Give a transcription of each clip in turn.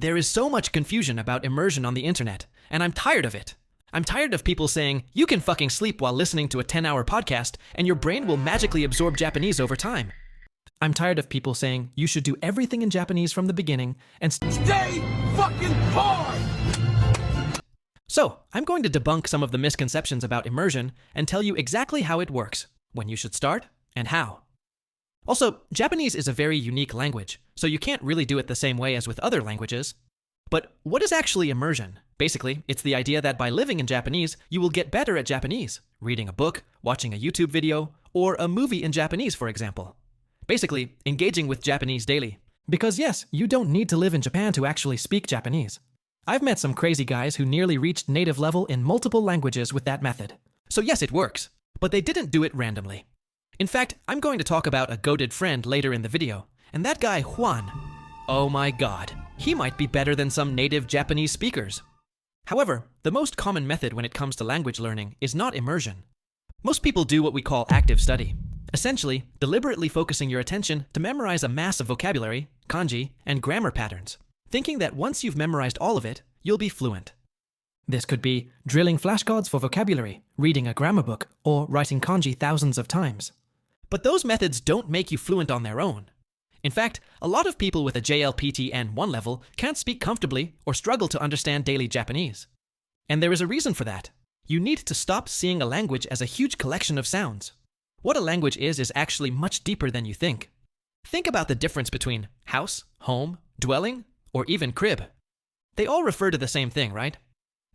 There is so much confusion about immersion on the internet, and I'm tired of it. I'm tired of people saying, you can fucking sleep while listening to a 10-hour podcast and your brain will magically absorb Japanese over time. I'm tired of people saying, you should do everything in Japanese from the beginning and stay fucking hard! So, I'm going to debunk some of the misconceptions about immersion and tell you exactly how it works, when you should start, and how. Also, Japanese is a very unique language, so you can't really do it the same way as with other languages. But what is actually immersion? Basically, it's the idea that by living in Japanese, you will get better at Japanese, reading a book, watching a YouTube video, or a movie in Japanese, for example. Basically, engaging with Japanese daily. Because yes, you don't need to live in Japan to actually speak Japanese. I've met some crazy guys who nearly reached native level in multiple languages with that method. So yes, it works, but they didn't do it randomly. In fact, I'm going to talk about a goated friend later in the video, and that guy Juan. Oh my god, he might be better than some native Japanese speakers. However, the most common method when it comes to language learning is not immersion. Most people do what we call active study, essentially deliberately focusing your attention to memorize a mass of vocabulary, kanji, and grammar patterns, thinking that once you've memorized all of it, you'll be fluent. This could be drilling flashcards for vocabulary, reading a grammar book, or writing kanji thousands of times. But those methods don't make you fluent on their own. In fact, a lot of people with a JLPT N1 level can't speak comfortably or struggle to understand daily Japanese. And there is a reason for that. You need to stop seeing a language as a huge collection of sounds. What a language is actually much deeper than you think. Think about the difference between house, home, dwelling, or even crib. They all refer to the same thing, right?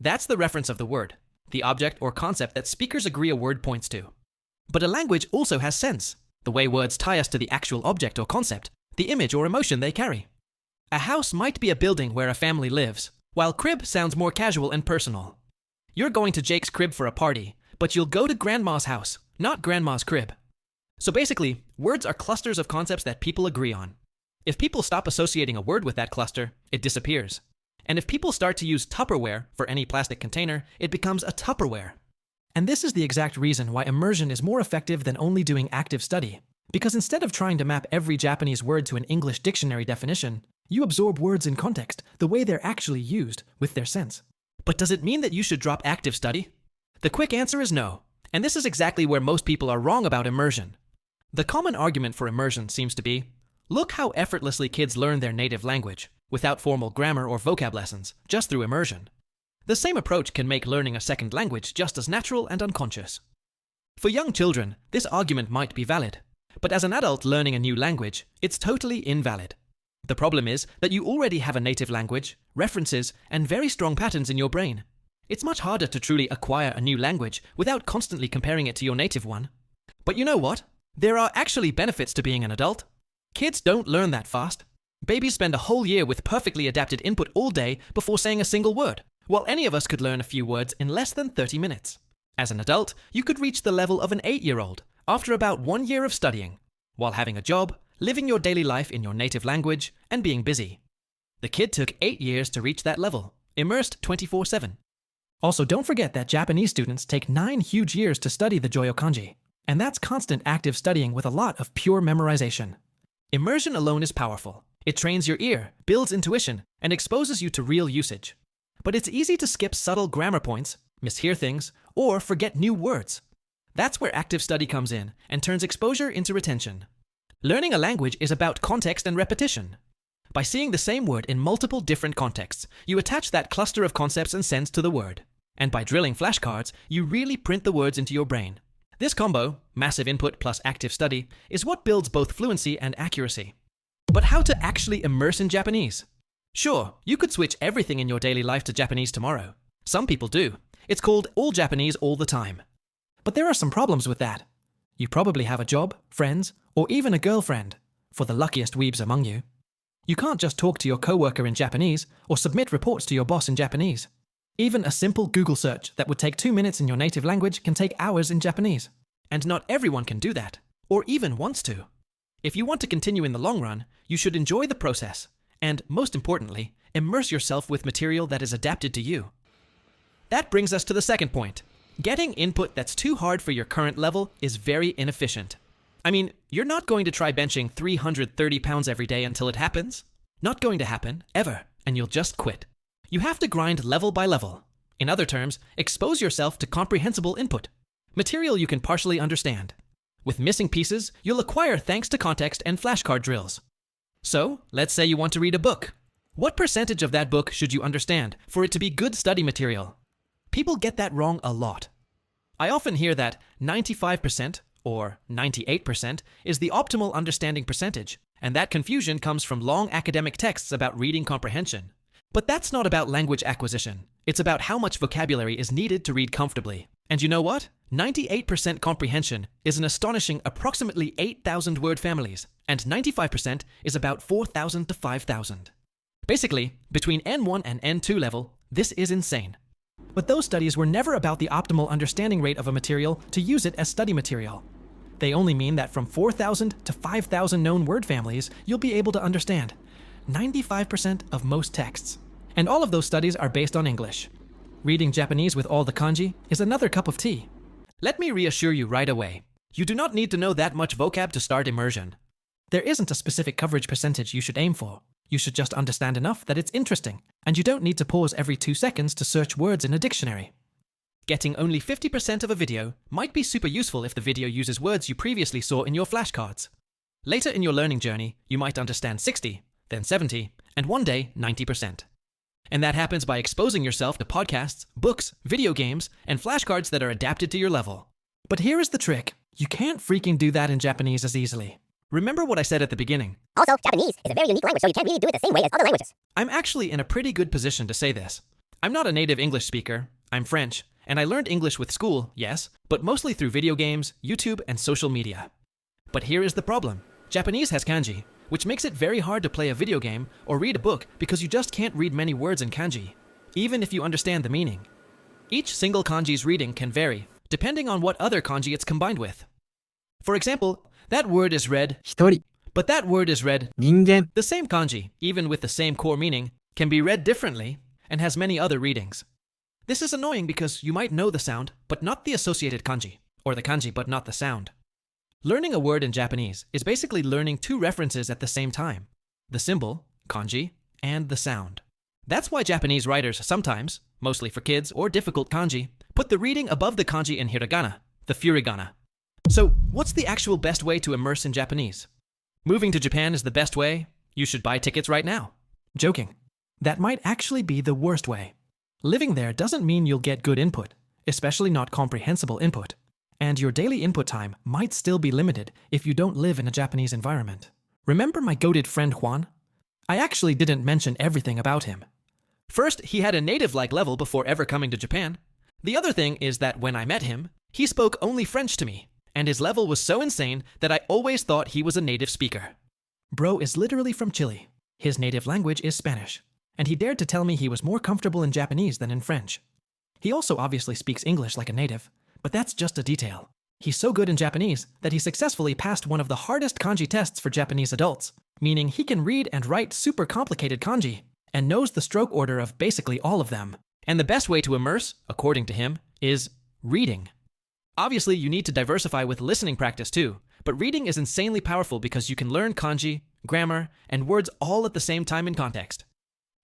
That's the reference of the word, the object or concept that speakers agree a word points to. But a language also has sense, the way words tie us to the actual object or concept, the image or emotion they carry. A house might be a building where a family lives, while crib sounds more casual and personal. You're going to Jake's crib for a party, but you'll go to Grandma's house, not Grandma's crib. So basically, words are clusters of concepts that people agree on. If people stop associating a word with that cluster, it disappears. And if people start to use Tupperware for any plastic container, it becomes a Tupperware. And this is the exact reason why immersion is more effective than only doing active study. Because instead of trying to map every Japanese word to an English dictionary definition, you absorb words in context, the way they're actually used, with their sense. But does it mean that you should drop active study? The quick answer is no. And this is exactly where most people are wrong about immersion. The common argument for immersion seems to be, look how effortlessly kids learn their native language, without formal grammar or vocab lessons, just through immersion. The same approach can make learning a second language just as natural and unconscious. For young children, this argument might be valid. But as an adult learning a new language, it's totally invalid. The problem is that you already have a native language, references, and very strong patterns in your brain. It's much harder to truly acquire a new language without constantly comparing it to your native one. But you know what? There are actually benefits to being an adult. Kids don't learn that fast. Babies spend a whole year with perfectly adapted input all day before saying a single word, while any of us could learn a few words in less than 30 minutes. As an adult, you could reach the level of an 8-year-old after about 1 year of studying, while having a job, living your daily life in your native language, and being busy. The kid took 8 years to reach that level, immersed 24/7. Also, don't forget that Japanese students take 9 huge years to study the Joyo kanji, and that's constant active studying with a lot of pure memorization. Immersion alone is powerful. It trains your ear, builds intuition, and exposes you to real usage. But it's easy to skip subtle grammar points, mishear things, or forget new words. That's where active study comes in and turns exposure into retention. Learning a language is about context and repetition. By seeing the same word in multiple different contexts, you attach that cluster of concepts and sense to the word. And by drilling flashcards, you really print the words into your brain. This combo, massive input plus active study, is what builds both fluency and accuracy. But how to actually immerse in Japanese? Sure, you could switch everything in your daily life to Japanese tomorrow. Some people do. It's called all Japanese all the time. But there are some problems with that. You probably have a job, friends, or even a girlfriend, for the luckiest weebs among you. You can't just talk to your coworker in Japanese or submit reports to your boss in Japanese. Even a simple Google search that would take 2 minutes in your native language can take hours in Japanese. And not everyone can do that, or even wants to. If you want to continue in the long run, you should enjoy the process, and most importantly, immerse yourself with material that is adapted to you. That brings us to the second point. Getting input that's too hard for your current level is very inefficient. I mean, you're not going to try benching 330 pounds every day until it happens. Not going to happen, ever. and you'll just quit. You have to grind level by level. In other terms, expose yourself to comprehensible input, material you can partially understand. With missing pieces, you'll acquire thanks to context and flashcard drills. So, let's say you want to read a book. What percentage of that book should you understand for it to be good study material? People get that wrong a lot. I often hear that 95% or 98% is the optimal understanding percentage, and that confusion comes from long academic texts about reading comprehension. But that's not about language acquisition. It's about how much vocabulary is needed to read comfortably. And you know what? 98% comprehension is an astonishing approximately 8,000 word families, and 95% is about 4,000 to 5,000. Basically, between N1 and N2 level, this is insane. But those studies were never about the optimal understanding rate of a material to use it as study material. They only mean that from 4,000 to 5,000 known word families, you'll be able to understand 95% of most texts. And all of those studies are based on English. Reading Japanese with all the kanji is another cup of tea. Let me reassure you right away. You do not need to know that much vocab to start immersion. There isn't a specific coverage percentage you should aim for. You should just understand enough that it's interesting, and you don't need to pause every 2 seconds to search words in a dictionary. Getting only 50% of a video might be super useful if the video uses words you previously saw in your flashcards. Later in your learning journey, you might understand 60, then 70, and one day 90%. And that happens by exposing yourself to podcasts, books, video games, and flashcards that are adapted to your level. But here is the trick. You can't freaking do that in Japanese as easily. Remember what I said at the beginning. Also, Japanese is a very unique language, so you can't really do it the same way as other languages. I'm actually in a pretty good position to say this. I'm not a native English speaker. I'm French, and I learned English with school, yes, but mostly through video games, YouTube, and social media. But here is the problem. Japanese has kanji, which makes it very hard to play a video game or read a book because you just can't read many words in kanji, even if you understand the meaning. Each single kanji's reading can vary, depending on what other kanji it's combined with. For example, that word is read 一人 but that word is read 人間 the same kanji, even with the same core meaning, can be read differently and has many other readings. This is annoying because you might know the sound, but not the associated kanji, or the kanji but not the sound. Learning a word in Japanese is basically learning 2 references at the same time: the symbol, kanji, and the sound. That's why Japanese writers sometimes, mostly for kids or difficult kanji, put the reading above the kanji in hiragana, the furigana. So, what's the actual best way to immerse in Japanese? Moving to Japan is the best way? You should buy tickets right now. Joking. That might actually be the worst way. Living there doesn't mean you'll get good input, especially not comprehensible input. And your daily input time might still be limited if you don't live in a Japanese environment. Remember my goated friend Juan? I actually didn't mention everything about him. First, he had a native-like level before ever coming to Japan. The other thing is that when I met him, he spoke only French to me, and his level was so insane that I always thought he was a native speaker. Bro is literally from Chile. His native language is Spanish, and he dared to tell me he was more comfortable in Japanese than in French. He also obviously speaks English like a native, but that's just a detail. He's so good in Japanese that he successfully passed one of the hardest kanji tests for Japanese adults, meaning he can read and write super complicated kanji, and knows the stroke order of basically all of them. And the best way to immerse, according to him, is reading. Obviously, you need to diversify with listening practice too, but reading is insanely powerful because you can learn kanji, grammar, and words all at the same time in context.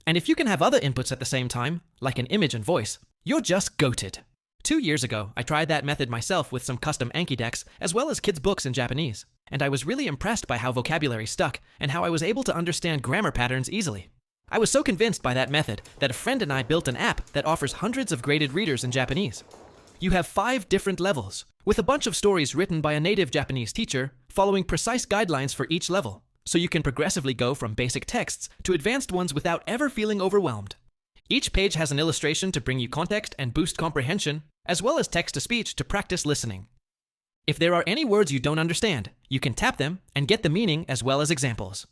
And if you can have other inputs at the same time, like an image and voice, you're just goated. 2 years ago, I tried that method myself with some custom Anki decks, as well as kids' books in Japanese, and I was really impressed by how vocabulary stuck and how I was able to understand grammar patterns easily. I was so convinced by that method that a friend and I built an app that offers hundreds of graded readers in Japanese. You have 5 different levels, with a bunch of stories written by a native Japanese teacher, following precise guidelines for each level, so you can progressively go from basic texts to advanced ones without ever feeling overwhelmed. Each page has an illustration to bring you context and boost comprehension, as well as text-to-speech to practice listening. If there are any words you don't understand, you can tap them and get the meaning as well as examples.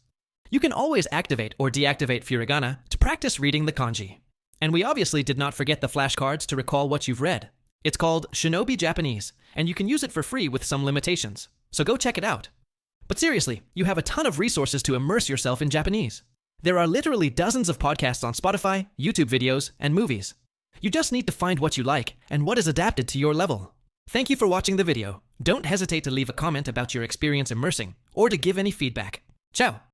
You can always activate or deactivate furigana to practice reading the kanji. And we obviously did not forget the flashcards to recall what you've read. It's called Shinobi Japanese, and you can use it for free with some limitations, so go check it out. But seriously, you have a ton of resources to immerse yourself in Japanese. There are literally dozens of podcasts on Spotify, YouTube videos, and movies. You just need to find what you like and what is adapted to your level. Thank you for watching the video. Don't hesitate to leave a comment about your experience immersing or to give any feedback. Ciao!